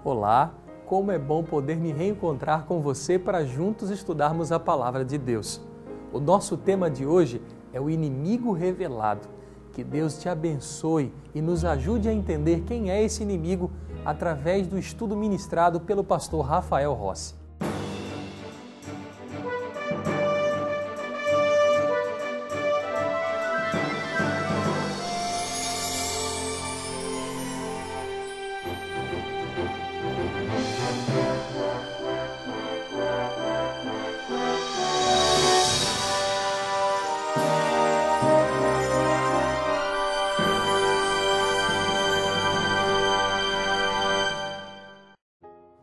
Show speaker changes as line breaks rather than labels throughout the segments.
Olá, como é bom poder me reencontrar com você para juntos estudarmos a Palavra de Deus. O nosso tema de hoje é o inimigo revelado. Que Deus te abençoe e nos ajude a entender quem é esse inimigo através do estudo ministrado pelo pastor Rafael Rossi.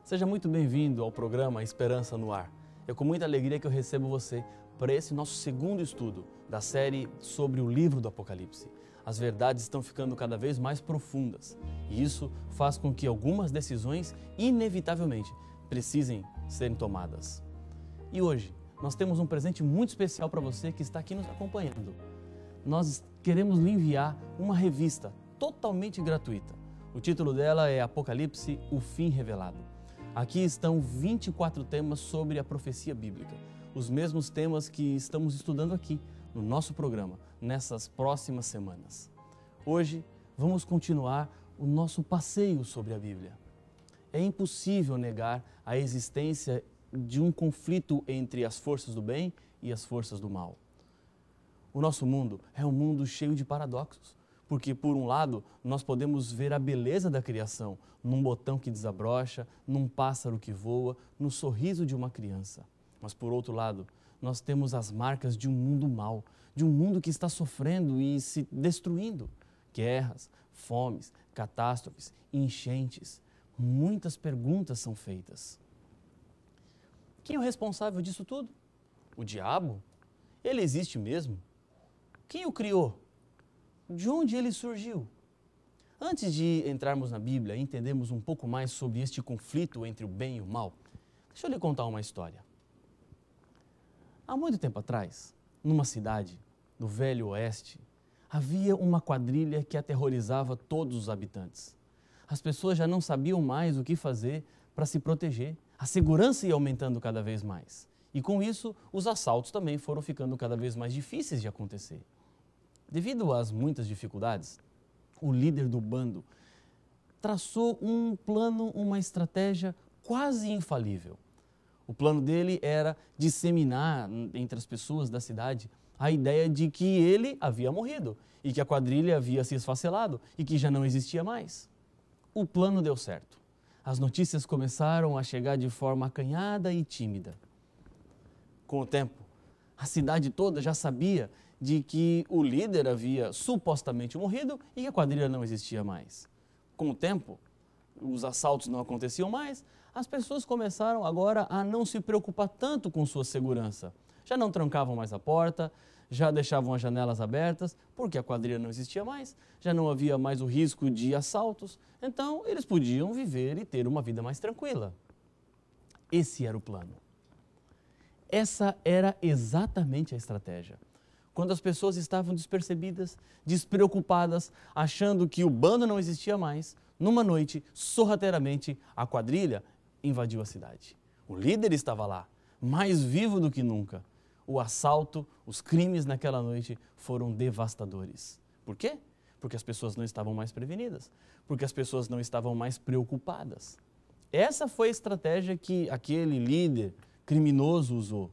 Seja muito bem-vindo ao programa Esperança no Ar. É com muita alegria que eu recebo você para esse nosso segundo estudo da série sobre o livro do Apocalipse. As verdades estão ficando cada vez mais profundas e isso faz com que algumas decisões, inevitavelmente, precisem serem tomadas. E hoje, nós temos um presente muito especial para você que está aqui nos acompanhando. Nós queremos lhe enviar uma revista totalmente gratuita. O título dela é Apocalipse, o Fim Revelado. Aqui estão 24 temas sobre a profecia bíblica, os mesmos temas que estamos estudando aqui no nosso programa, nessas próximas semanas. Hoje, vamos continuar o nosso passeio sobre a Bíblia. É impossível negar a existência de um conflito entre as forças do bem e as forças do mal. O nosso mundo é um mundo cheio de paradoxos. Porque, por um lado, nós podemos ver a beleza da criação num botão que desabrocha, num pássaro que voa, no sorriso de uma criança. Mas, por outro lado, nós temos as marcas de um mundo mau, de um mundo que está sofrendo e se destruindo. Guerras, fomes, catástrofes, enchentes. Muitas perguntas são feitas. Quem é o responsável disso tudo? O diabo? Ele existe mesmo? Quem o criou? De onde ele surgiu? Antes de entrarmos na Bíblia e entendermos um pouco mais sobre este conflito entre o bem e o mal, deixa eu lhe contar uma história. Há muito tempo atrás, numa cidade do Velho Oeste, havia uma quadrilha que aterrorizava todos os habitantes. As pessoas já não sabiam mais o que fazer para se proteger. A segurança ia aumentando cada vez mais. E com isso, os assaltos também foram ficando cada vez mais difíceis de acontecer. Devido às muitas dificuldades, o líder do bando traçou um plano, uma estratégia quase infalível. O plano dele era disseminar entre as pessoas da cidade a ideia de que ele havia morrido e que a quadrilha havia se esfacelado e que já não existia mais. O plano deu certo. As notícias começaram a chegar de forma acanhada e tímida. Com o tempo, a cidade toda já sabia de que o líder havia supostamente morrido e que a quadrilha não existia mais. Com o tempo, os assaltos não aconteciam mais, as pessoas começaram agora a não se preocupar tanto com sua segurança. Já não trancavam mais a porta, já deixavam as janelas abertas, porque a quadrilha não existia mais, já não havia mais o risco de assaltos, então eles podiam viver e ter uma vida mais tranquila. Esse era o plano. Essa era exatamente a estratégia. Quando as pessoas estavam despercebidas, despreocupadas, achando que o bando não existia mais, numa noite, sorrateiramente, a quadrilha invadiu a cidade. O líder estava lá, mais vivo do que nunca. O assalto, os crimes naquela noite foram devastadores. Por quê? Porque as pessoas não estavam mais prevenidas, porque as pessoas não estavam mais preocupadas. Essa foi a estratégia que aquele líder criminoso usou.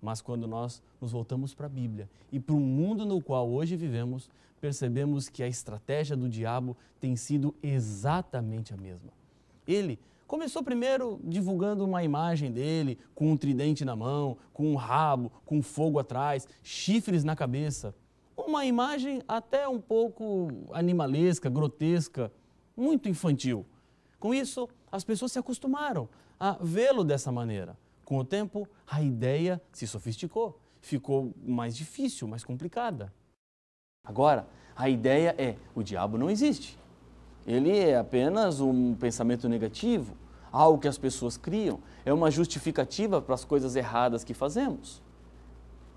Mas quando nós nos voltamos para a Bíblia e para o mundo no qual hoje vivemos, percebemos que a estratégia do diabo tem sido exatamente a mesma. Ele começou primeiro divulgando uma imagem dele com um tridente na mão, com um rabo, com fogo atrás, chifres na cabeça. Uma imagem até um pouco animalesca, grotesca, muito infantil. Com isso, as pessoas se acostumaram a vê-lo dessa maneira. Com o tempo, a ideia se sofisticou, ficou mais difícil, mais complicada. Agora, a ideia é: o diabo não existe. Ele é apenas um pensamento negativo, algo que as pessoas criam, é uma justificativa para as coisas erradas que fazemos.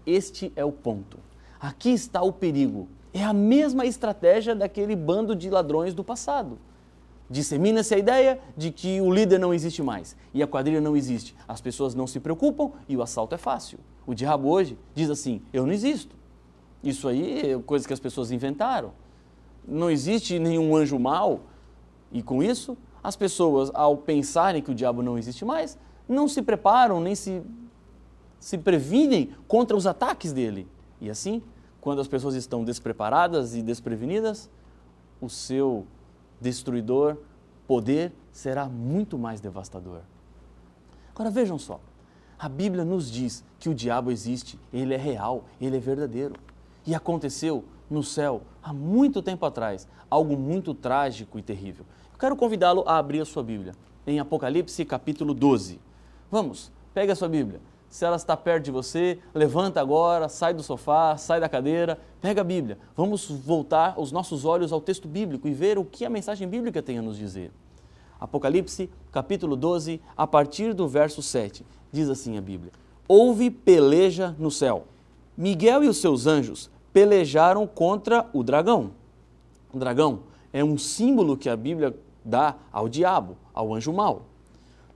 Este é o ponto. Aqui está o perigo. É a mesma estratégia daquele bando de ladrões do passado. Dissemina-se a ideia de que o líder não existe mais e a quadrilha não existe. As pessoas não se preocupam e o assalto é fácil. O diabo hoje diz assim, eu não existo. Isso aí é coisa que as pessoas inventaram. Não existe nenhum anjo mau. E com isso, as pessoas, ao pensarem que o diabo não existe mais, não se preparam nem se previnem contra os ataques dele. E assim, quando as pessoas estão despreparadas e desprevenidas, o seu destruidor poder será muito mais devastador. Agora vejam só, a Bíblia nos diz que o diabo existe, ele é real, ele é verdadeiro. E aconteceu no céu, há muito tempo atrás, algo muito trágico e terrível. Eu quero convidá-lo a abrir a sua Bíblia, em Apocalipse capítulo 12. Vamos, pegue a sua Bíblia. Se ela está perto de você, levanta agora, sai do sofá, sai da cadeira, pega a Bíblia. Vamos voltar os nossos olhos ao texto bíblico e ver o que a mensagem bíblica tem a nos dizer. Apocalipse, capítulo 12, a partir do verso 7, diz assim a Bíblia. Houve peleja no céu. Miguel e os seus anjos pelejaram contra o dragão. O dragão é um símbolo que a Bíblia dá ao diabo, ao anjo mau.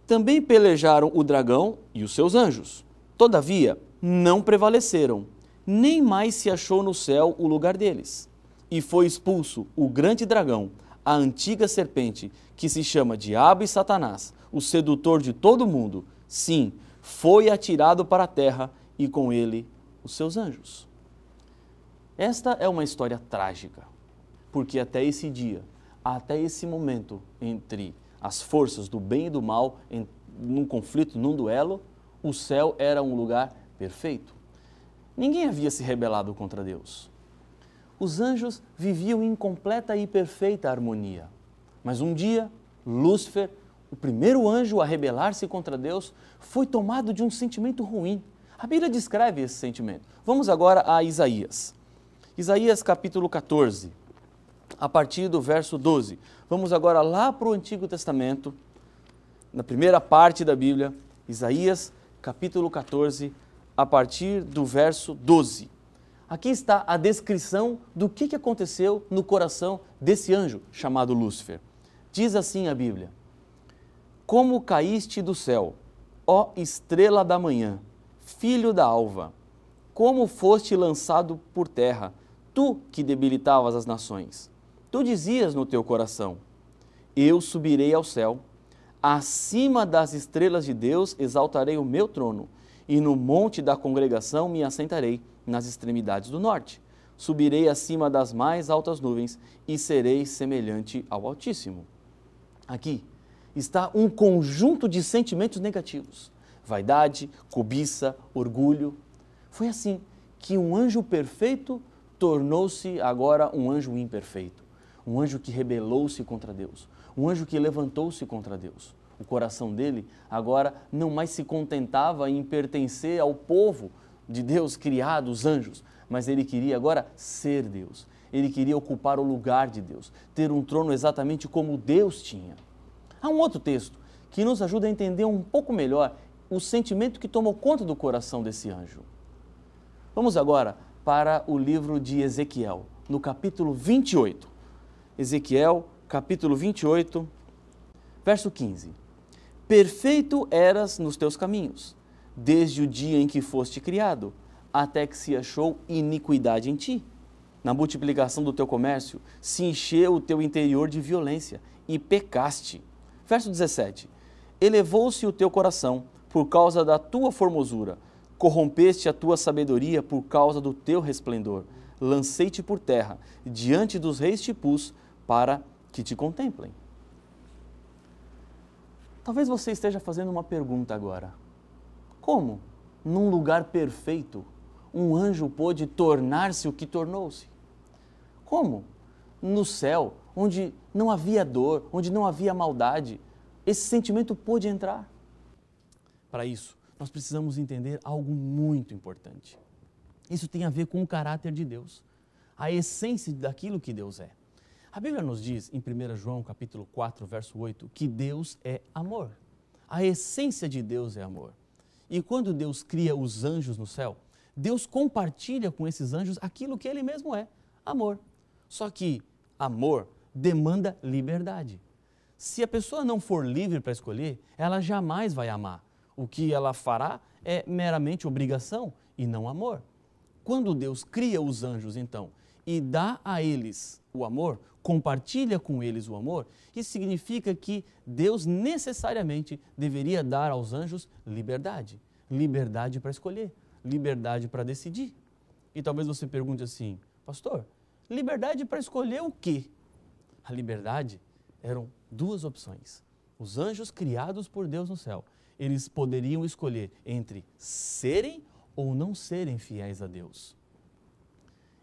Também pelejaram o dragão e os seus anjos. Todavia, não prevaleceram, nem mais se achou no céu o lugar deles. E foi expulso o grande dragão, a antiga serpente, que se chama Diabo e Satanás, o sedutor de todo mundo. Sim, foi atirado para a terra e com ele os seus anjos. Esta é uma história trágica, porque até esse dia, até esse momento entre as forças do bem e do mal, num conflito, num duelo, o céu era um lugar perfeito. Ninguém havia se rebelado contra Deus. Os anjos viviam em completa e perfeita harmonia. Mas um dia, Lúcifer, o primeiro anjo a rebelar-se contra Deus, foi tomado de um sentimento ruim. A Bíblia descreve esse sentimento. Vamos agora a Isaías. Isaías capítulo 14, a partir do verso 12. Vamos agora lá para o Antigo Testamento, na primeira parte da Bíblia, Isaías capítulo 14, a partir do verso 12. Aqui está a descrição do que aconteceu no coração desse anjo chamado Lúcifer. Diz assim a Bíblia: Como caíste do céu, ó estrela da manhã, filho da alva, como foste lançado por terra, tu que debilitavas as nações. Tu dizias no teu coração: Eu subirei ao céu, acima das estrelas de Deus exaltarei o meu trono, e no monte da congregação me assentarei, nas extremidades do norte. Subirei acima das mais altas nuvens e serei semelhante ao Altíssimo. Aqui está um conjunto de sentimentos negativos: vaidade, cobiça, orgulho. Foi assim que um anjo perfeito tornou-se agora um anjo imperfeito. Um anjo que rebelou-se contra Deus. Um anjo que levantou-se contra Deus. O coração dele agora não mais se contentava em pertencer ao povo de Deus criado, os anjos, mas ele queria agora ser Deus. Ele queria ocupar o lugar de Deus, ter um trono exatamente como Deus tinha. Há um outro texto que nos ajuda a entender um pouco melhor o sentimento que tomou conta do coração desse anjo. Vamos agora para o livro de Ezequiel, no capítulo 28. Ezequiel, capítulo 28, verso 15. Perfeito eras nos teus caminhos, desde o dia em que foste criado, até que se achou iniquidade em ti. Na multiplicação do teu comércio, se encheu o teu interior de violência, e pecaste. Verso 17. Elevou-se o teu coração por causa da tua formosura, corrompeste a tua sabedoria por causa do teu resplendor. Lancei-te por terra, diante dos reis te pus, para que te contemplem. Talvez você esteja fazendo uma pergunta agora. Como, num lugar perfeito, um anjo pôde tornar-se o que tornou-se? Como, no céu, onde não havia dor, onde não havia maldade, esse sentimento pôde entrar? Para isso, nós precisamos entender algo muito importante. Isso tem a ver com o caráter de Deus, a essência daquilo que Deus é. A Bíblia nos diz, em 1 João capítulo 4, verso 8, que Deus é amor. A essência de Deus é amor. E quando Deus cria os anjos no céu, Deus compartilha com esses anjos aquilo que Ele mesmo é, amor. Só que amor demanda liberdade. Se a pessoa não for livre para escolher, ela jamais vai amar. O que ela fará é meramente obrigação e não amor. Quando Deus cria os anjos, então, e dá a eles o amor, compartilha com eles o amor, isso significa que Deus necessariamente deveria dar aos anjos liberdade. Liberdade para escolher, liberdade para decidir. E talvez você pergunte assim, pastor, liberdade para escolher o quê? A liberdade eram duas opções. Os anjos criados por Deus no céu, eles poderiam escolher entre serem ou não serem fiéis a Deus.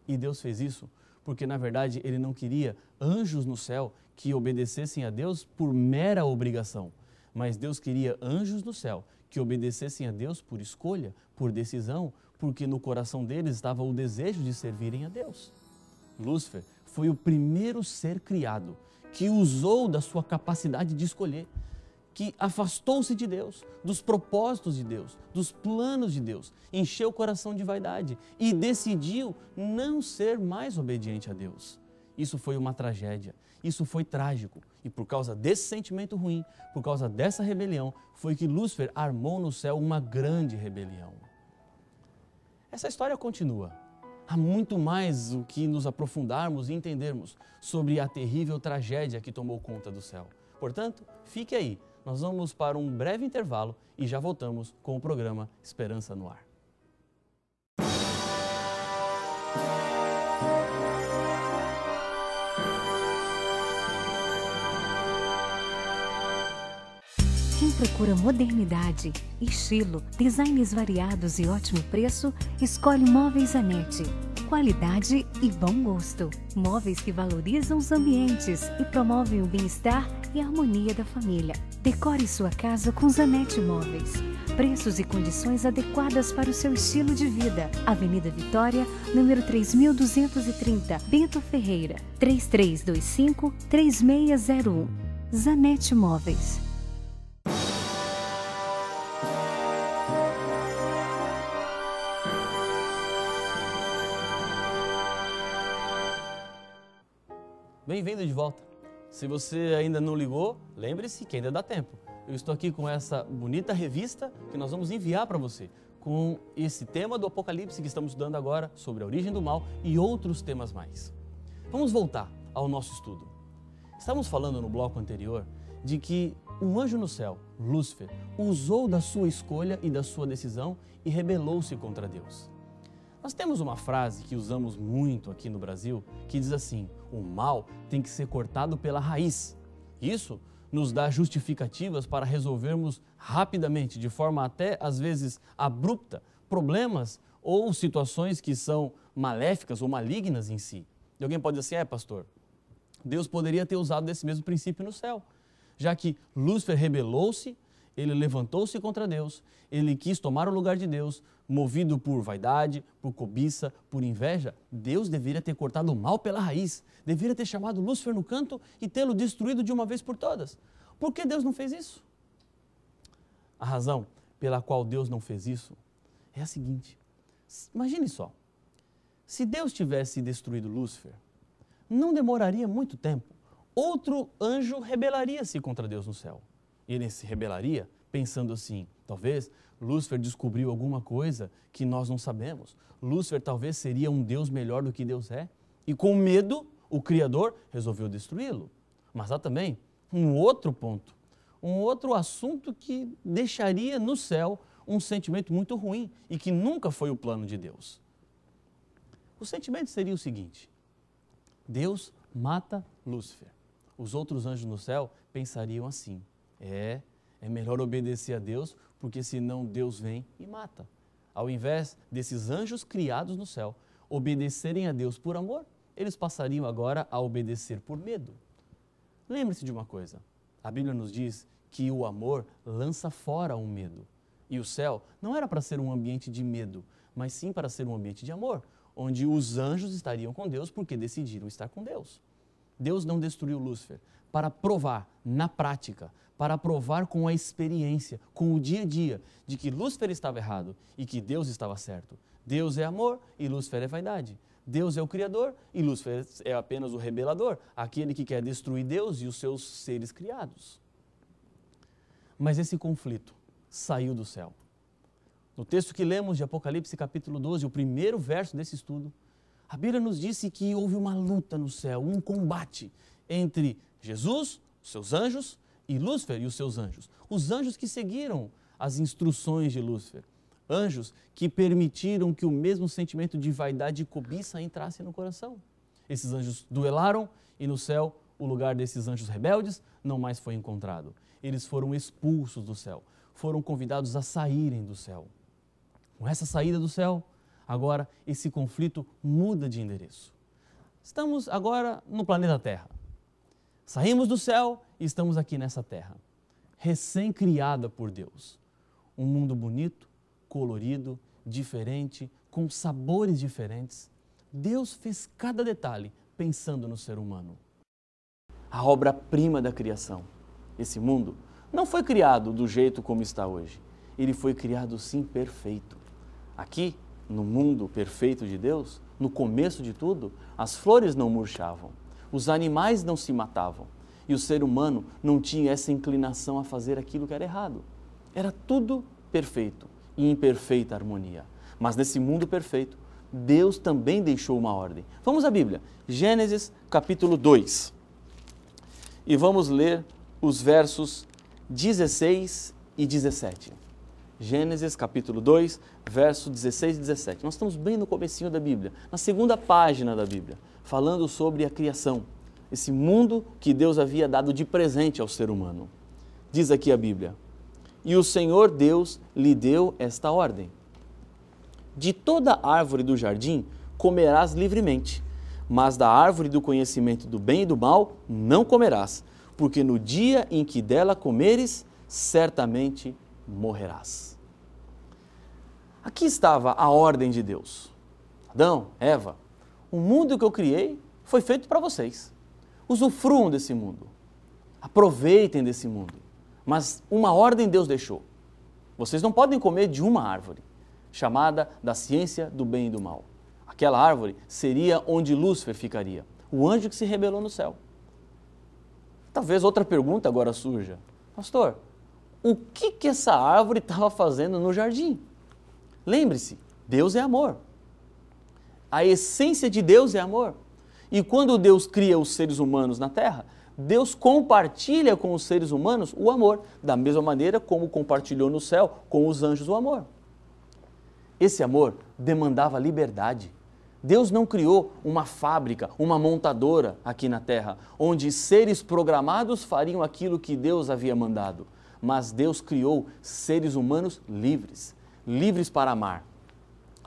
E Deus fez isso porque, na verdade, Ele não queria anjos no céu que obedecessem a Deus por mera obrigação, mas Deus queria anjos no céu que obedecessem a Deus por escolha, por decisão, porque no coração deles estava o desejo de servirem a Deus. Lúcifer foi o primeiro ser criado que usou da sua capacidade de escolher, que afastou-se de Deus, dos propósitos de Deus, dos planos de Deus, encheu o coração de vaidade e decidiu não ser mais obediente a Deus. Isso foi uma tragédia, isso foi trágico e por causa desse sentimento ruim, por causa dessa rebelião, foi que Lúcifer armou no céu uma grande rebelião. Essa história continua. Há muito mais o que nos aprofundarmos e entendermos sobre a terrível tragédia que tomou conta do céu. Portanto, fique aí. Nós vamos para um breve intervalo e já voltamos com o programa Esperança no Ar.
Quem procura modernidade, estilo, designs variados e ótimo preço, escolhe Móveis Zanetti. Qualidade e bom gosto. Móveis que valorizam os ambientes e promovem o bem-estar e a harmonia da família. Decore sua casa com Zanetti Móveis. Preços e condições adequadas para o seu estilo de vida. Avenida Vitória, número 3230, Bento Ferreira, 3325-3601. Zanetti Móveis.
Bem-vindo de volta. Se você ainda não ligou, lembre-se que ainda dá tempo. Eu estou aqui com essa bonita revista que nós vamos enviar para você, com esse tema do Apocalipse que estamos estudando agora, sobre a origem do mal e outros temas mais. Vamos voltar ao nosso estudo. Estamos falando no bloco anterior de que um anjo no céu, Lúcifer, usou da sua escolha e da sua decisão e rebelou-se contra Deus. Nós temos uma frase que usamos muito aqui no Brasil, que diz assim, o mal tem que ser cortado pela raiz. Isso nos dá justificativas para resolvermos rapidamente, de forma até às vezes abrupta, problemas ou situações que são maléficas ou malignas em si. E alguém pode dizer assim, pastor, Deus poderia ter usado desse mesmo princípio no céu, já que Lúcifer rebelou-se, ele levantou-se contra Deus, ele quis tomar o lugar de Deus, movido por vaidade, por cobiça, por inveja. Deus deveria ter cortado o mal pela raiz, deveria ter chamado Lúcifer no canto e tê-lo destruído de uma vez por todas. Por que Deus não fez isso? A razão pela qual Deus não fez isso é a seguinte, imagine só, se Deus tivesse destruído Lúcifer, não demoraria muito tempo, outro anjo rebelaria-se contra Deus no céu. Ele se rebelaria pensando assim, talvez Lúcifer descobriu alguma coisa que nós não sabemos. Lúcifer talvez seria um Deus melhor do que Deus é. E com medo, o Criador resolveu destruí-lo. Mas há também um outro ponto, um outro assunto que deixaria no céu um sentimento muito ruim e que nunca foi o plano de Deus. O sentimento seria o seguinte, Deus mata Lúcifer. Os outros anjos no céu pensariam assim, é melhor obedecer a Deus, porque senão Deus vem e mata. Ao invés desses anjos criados no céu obedecerem a Deus por amor, eles passariam agora a obedecer por medo. Lembre-se de uma coisa, a Bíblia nos diz que o amor lança fora o medo. E o céu não era para ser um ambiente de medo, mas sim para ser um ambiente de amor, onde os anjos estariam com Deus porque decidiram estar com Deus. Deus não destruiu Lúcifer para provar na prática, para provar com a experiência, com o dia a dia, de que Lúcifer estava errado e que Deus estava certo. Deus é amor e Lúcifer é vaidade. Deus é o Criador e Lúcifer é apenas o rebelador, aquele que quer destruir Deus e os seus seres criados. Mas esse conflito saiu do céu. No texto que lemos de Apocalipse capítulo 12, o primeiro verso desse estudo, a Bíblia nos disse que houve uma luta no céu, um combate entre Jesus, os seus anjos, e Lúcifer e os seus anjos. Os anjos que seguiram as instruções de Lúcifer. Anjos que permitiram que o mesmo sentimento de vaidade e cobiça entrasse no coração. Esses anjos duelaram e no céu o lugar desses anjos rebeldes não mais foi encontrado. Eles foram expulsos do céu, foram convidados a saírem do céu. Com essa saída do céu, agora esse conflito muda de endereço. Estamos agora no planeta Terra. Saímos do céu e estamos aqui nessa terra, recém-criada por Deus. Um mundo bonito, colorido, diferente, com sabores diferentes. Deus fez cada detalhe pensando no ser humano. A obra-prima da criação. Esse mundo não foi criado do jeito como está hoje. Ele foi criado sim perfeito. Aqui, no mundo perfeito de Deus, no começo de tudo, as flores não murchavam, os animais não se matavam e o ser humano não tinha essa inclinação a fazer aquilo que era errado. Era tudo perfeito e em perfeita harmonia. Mas nesse mundo perfeito, Deus também deixou uma ordem. Vamos à Bíblia, Gênesis capítulo 2. E vamos ler os versos 16 e 17. Gênesis capítulo 2, versos 16 e 17. Nós estamos bem no comecinho da Bíblia, na segunda página da Bíblia, falando sobre a criação, esse mundo que Deus havia dado de presente ao ser humano. Diz aqui a Bíblia: e o Senhor Deus lhe deu esta ordem: de toda árvore do jardim comerás livremente, mas da árvore do conhecimento do bem e do mal não comerás, porque no dia em que dela comeres, certamente morrerás. Aqui estava a ordem de Deus. Adão, Eva, o mundo que eu criei foi feito para vocês. Usufruam desse mundo, aproveitem desse mundo. Mas uma ordem Deus deixou. Vocês não podem comer de uma árvore, chamada da ciência do bem e do mal. Aquela árvore seria onde Lúcifer ficaria, o anjo que se rebelou no céu. Talvez outra pergunta agora surja: pastor, o que essa árvore estava fazendo no jardim? Lembre-se, Deus é amor. A essência de Deus é amor. E quando Deus cria os seres humanos na terra, Deus compartilha com os seres humanos o amor, da mesma maneira como compartilhou no céu com os anjos o amor. Esse amor demandava liberdade. Deus não criou uma fábrica, uma montadora aqui na terra, onde seres programados fariam aquilo que Deus havia mandado. Mas Deus criou seres humanos livres, livres para amar,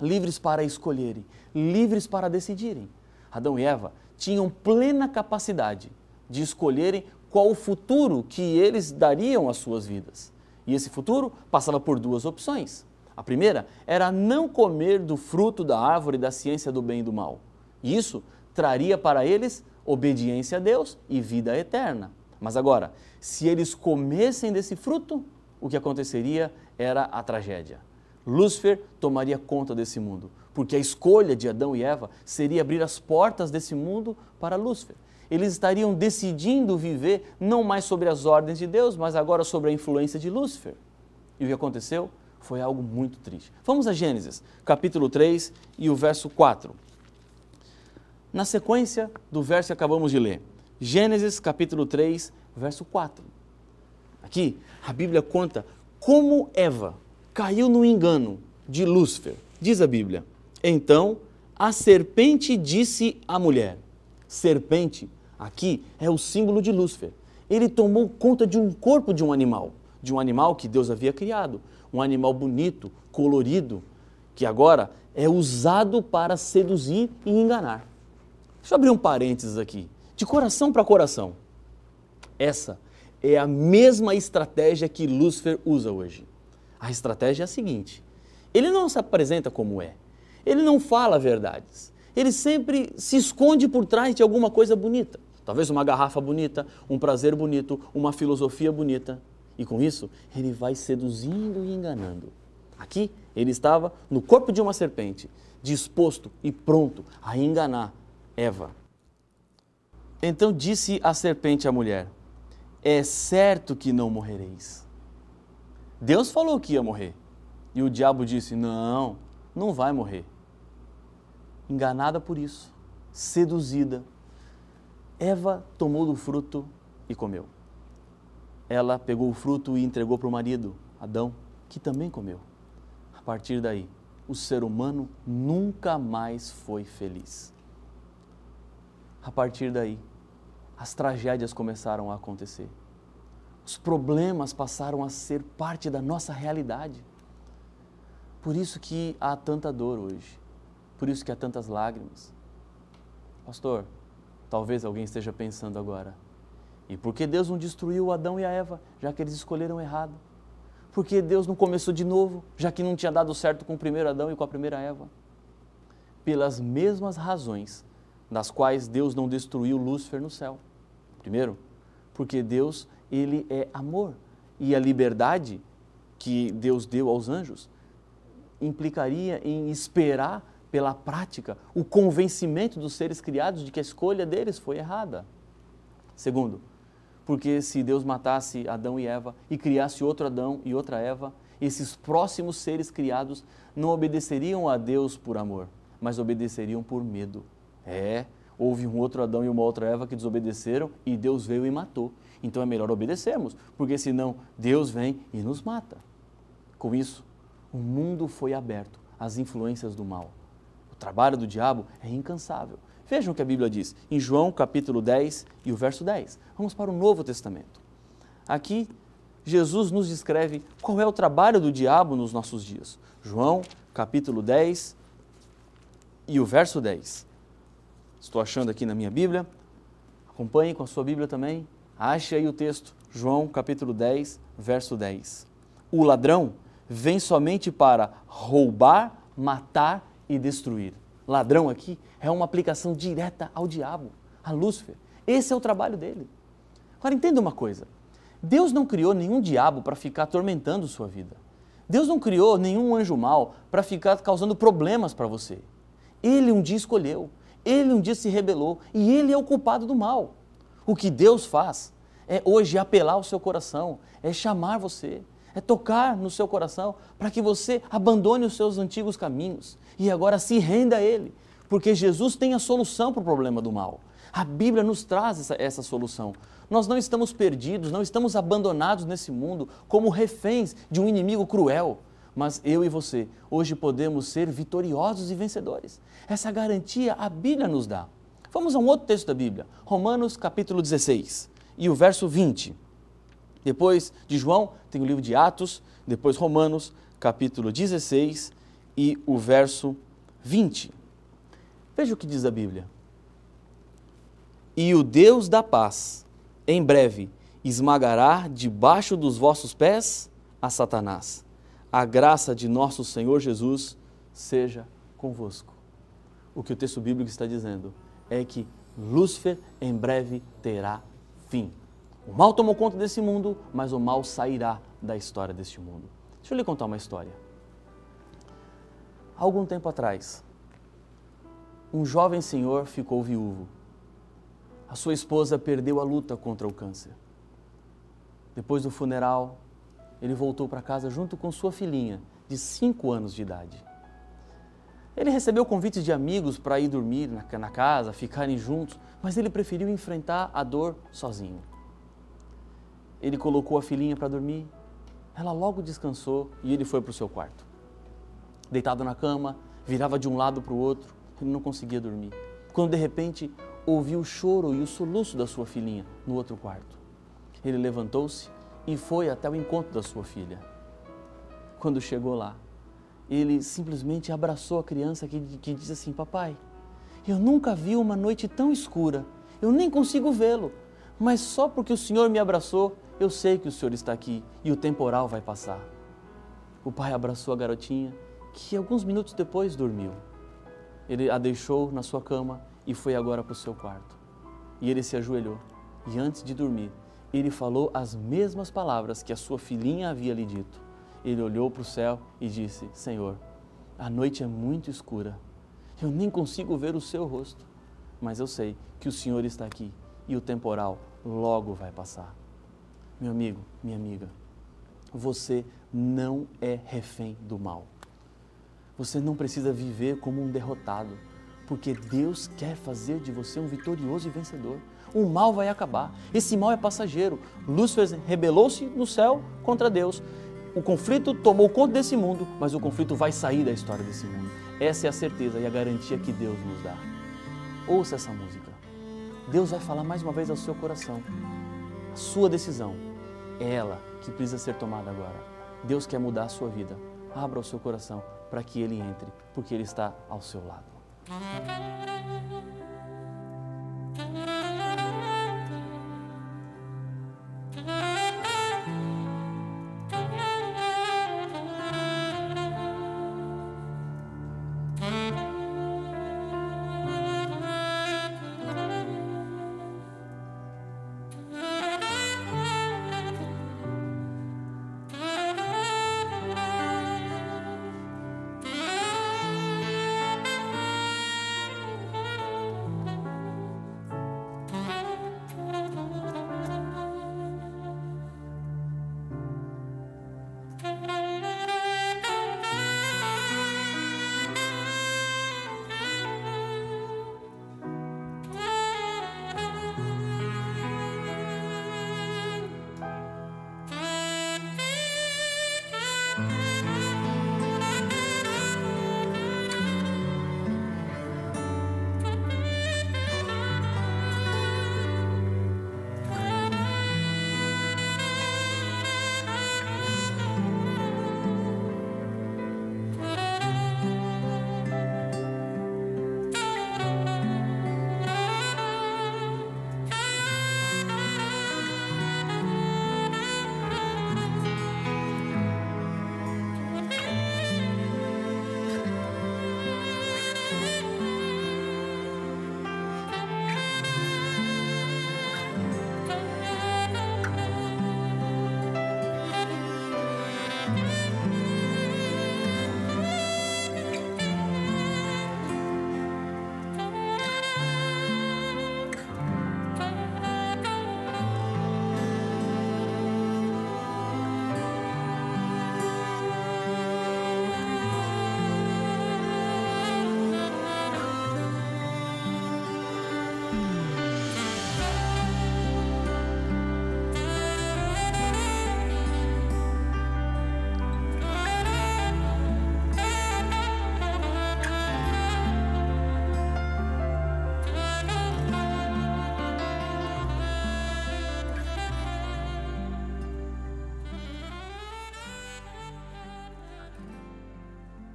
livres para escolherem, livres para decidirem. Adão e Eva tinham plena capacidade de escolherem qual o futuro que eles dariam às suas vidas. E esse futuro passava por duas opções. A primeira era não comer do fruto da árvore da ciência do bem e do mal. E isso traria para eles obediência a Deus e vida eterna. Mas agora, se eles comessem desse fruto, o que aconteceria era a tragédia. Lúcifer tomaria conta desse mundo, porque a escolha de Adão e Eva seria abrir as portas desse mundo para Lúcifer. Eles estariam decidindo viver não mais sobre as ordens de Deus, mas agora sobre a influência de Lúcifer. E o que aconteceu foi algo muito triste. Vamos a Gênesis, capítulo 3 e o verso 4. Na sequência do verso que acabamos de ler, Gênesis, capítulo 3, verso 4. Aqui, a Bíblia conta como Eva caiu no engano de Lúcifer. Diz a Bíblia: então a serpente disse à mulher. Serpente, aqui, é o símbolo de Lúcifer. Ele tomou conta de um corpo de um animal que Deus havia criado, um animal bonito, colorido, que agora é usado para seduzir e enganar. Deixa eu abrir um parênteses aqui, de coração para coração. Essa é a mesma estratégia que Lúcifer usa hoje. A estratégia é a seguinte: ele não se apresenta como é, ele não fala verdades, ele sempre se esconde por trás de alguma coisa bonita, talvez uma garrafa bonita, um prazer bonito, uma filosofia bonita, e com isso ele vai seduzindo e enganando. Aqui, ele estava no corpo de uma serpente, disposto e pronto a enganar Eva. Então disse a serpente à mulher: é certo que não morrereis. Deus falou que ia morrer. E o diabo disse: não, não vai morrer. Enganada por isso, seduzida, Eva tomou do fruto e comeu. Ela pegou o fruto e entregou para o marido, Adão, que também comeu. A partir daí, o ser humano nunca mais foi feliz. A partir daí, as tragédias começaram a acontecer. Os problemas passaram a ser parte da nossa realidade. Por isso que há tanta dor hoje. Por isso que há tantas lágrimas. Pastor, talvez alguém esteja pensando agora: e por que Deus não destruiu Adão e a Eva, já que eles escolheram errado? Por que Deus não começou de novo, já que não tinha dado certo com o primeiro Adão e com a primeira Eva? Pelas mesmas razões das quais Deus não destruiu Lúcifer no céu. Primeiro, porque Deus, ele é amor. E a liberdade que Deus deu aos anjos implicaria em esperar pela prática o convencimento dos seres criados de que a escolha deles foi errada. Segundo, porque se Deus matasse Adão e Eva e criasse outro Adão e outra Eva, esses próximos seres criados não obedeceriam a Deus por amor, mas obedeceriam por medo. Houve um outro Adão e uma outra Eva que desobedeceram e Deus veio e matou. Então é melhor obedecermos, porque senão Deus vem e nos mata. Com isso, o mundo foi aberto às influências do mal. O trabalho do diabo é incansável. Vejam o que a Bíblia diz em João capítulo 10 e o verso 10. Vamos para o Novo Testamento. Aqui, Jesus nos descreve qual é o trabalho do diabo nos nossos dias. João capítulo 10 e o verso 10. Estou achando aqui na minha Bíblia. Acompanhe com a sua Bíblia também. Ache aí o texto. João capítulo 10, verso 10. O ladrão vem somente para roubar, matar e destruir. Ladrão aqui é uma aplicação direta ao diabo, a Lúcifer. Esse é o trabalho dele. Agora entenda uma coisa. Deus não criou nenhum diabo para ficar atormentando sua vida. Deus não criou nenhum anjo mau para ficar causando problemas para você. Ele um dia escolheu. Ele um dia se rebelou e ele é o culpado do mal. O que Deus faz é hoje apelar ao seu coração, é chamar você, é tocar no seu coração para que você abandone os seus antigos caminhos e agora se renda a Ele, porque Jesus tem a solução para o problema do mal. A Bíblia nos traz essa solução. Nós não estamos perdidos, não estamos abandonados nesse mundo como reféns de um inimigo cruel. Mas eu e você, hoje podemos ser vitoriosos e vencedores. Essa garantia a Bíblia nos dá. Vamos a um outro texto da Bíblia, Romanos capítulo 16 e o verso 20. Depois de João, tem o livro de Atos, depois Romanos capítulo 16 e o verso 20. Veja o que diz a Bíblia. E o Deus da paz, em breve, esmagará debaixo dos vossos pés a Satanás. A graça de nosso Senhor Jesus seja convosco. O que o texto bíblico está dizendo é que Lúcifer em breve terá fim. O mal tomou conta desse mundo, mas o mal sairá da história deste mundo. Deixa eu lhe contar uma história. Há algum tempo atrás, um jovem senhor ficou viúvo. A sua esposa perdeu a luta contra o câncer. Depois do funeral, ele voltou para casa junto com sua filhinha, de 5 anos de idade. Ele recebeu convites de amigos para ir dormir na casa, ficarem juntos, mas ele preferiu enfrentar a dor sozinho. Ele colocou a filhinha para dormir, ela logo descansou e ele foi para o seu quarto. Deitado na cama, virava de um lado para o outro, ele não conseguia dormir. Quando de repente ouviu o choro e o soluço da sua filhinha no outro quarto. Ele levantou-se e foi até o encontro da sua filha. Quando chegou lá, ele simplesmente abraçou a criança que disse assim: papai, eu nunca vi uma noite tão escura, eu nem consigo vê-lo, mas só porque o Senhor me abraçou, eu sei que o Senhor está aqui e o temporal vai passar. O pai abraçou a garotinha, que alguns minutos depois dormiu. Ele a deixou na sua cama e foi agora para o seu quarto. E ele se ajoelhou e antes de dormir, ele falou as mesmas palavras que a sua filhinha havia lhe dito. ele olhou para o céu e disse: Senhor, a noite é muito escura, eu nem consigo ver o seu rosto, mas eu sei que o Senhor está aqui e o temporal logo vai passar. Meu amigo, minha amiga, você não é refém do mal. Você não precisa viver como um derrotado, porque Deus quer fazer de você um vitorioso e vencedor. O mal vai acabar. Esse mal é passageiro. Lúcifer rebelou-se no céu contra Deus. O conflito tomou conta desse mundo, mas o conflito vai sair da história desse mundo. Essa é a certeza e a garantia que Deus nos dá. Ouça essa música. Deus vai falar mais uma vez ao seu coração. A sua decisão é ela que precisa ser tomada agora. Deus quer mudar a sua vida. Abra o seu coração para que Ele entre, porque Ele está ao seu lado.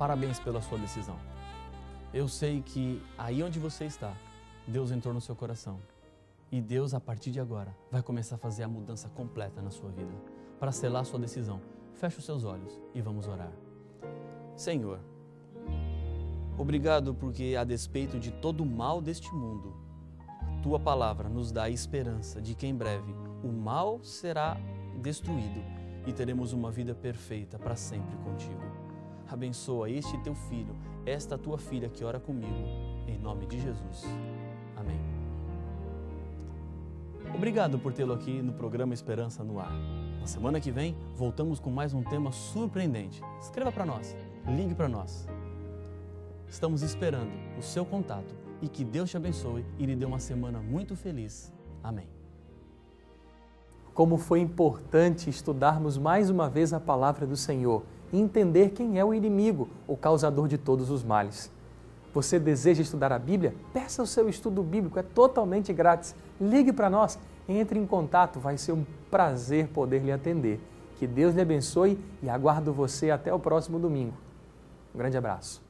Parabéns pela sua decisão. Eu sei que aí onde você está, Deus entrou no seu coração. E Deus, a partir de agora, vai começar a fazer a mudança completa na sua vida. Para selar a sua decisão, feche os seus olhos e vamos orar. Senhor, obrigado porque, a despeito de todo o mal deste mundo, a Tua palavra nos dá a esperança de que em breve o mal será destruído e teremos uma vida perfeita para sempre contigo. Abençoa este teu filho, esta tua filha que ora comigo, em nome de Jesus. Amém. Obrigado por tê-lo aqui no programa Esperança no Ar. Na semana que vem, voltamos com mais um tema surpreendente. Escreva para nós, ligue para nós. Estamos esperando o seu contato e que Deus te abençoe e lhe dê uma semana muito feliz. Amém.
Como foi importante estudarmos mais uma vez a palavra do Senhor e entender quem é o inimigo, o causador de todos os males. Você deseja estudar a Bíblia? Peça o seu estudo bíblico, é totalmente grátis. Ligue para nós, entre em contato, vai ser um prazer poder lhe atender. Que Deus lhe abençoe e aguardo você até o próximo domingo. Um grande abraço.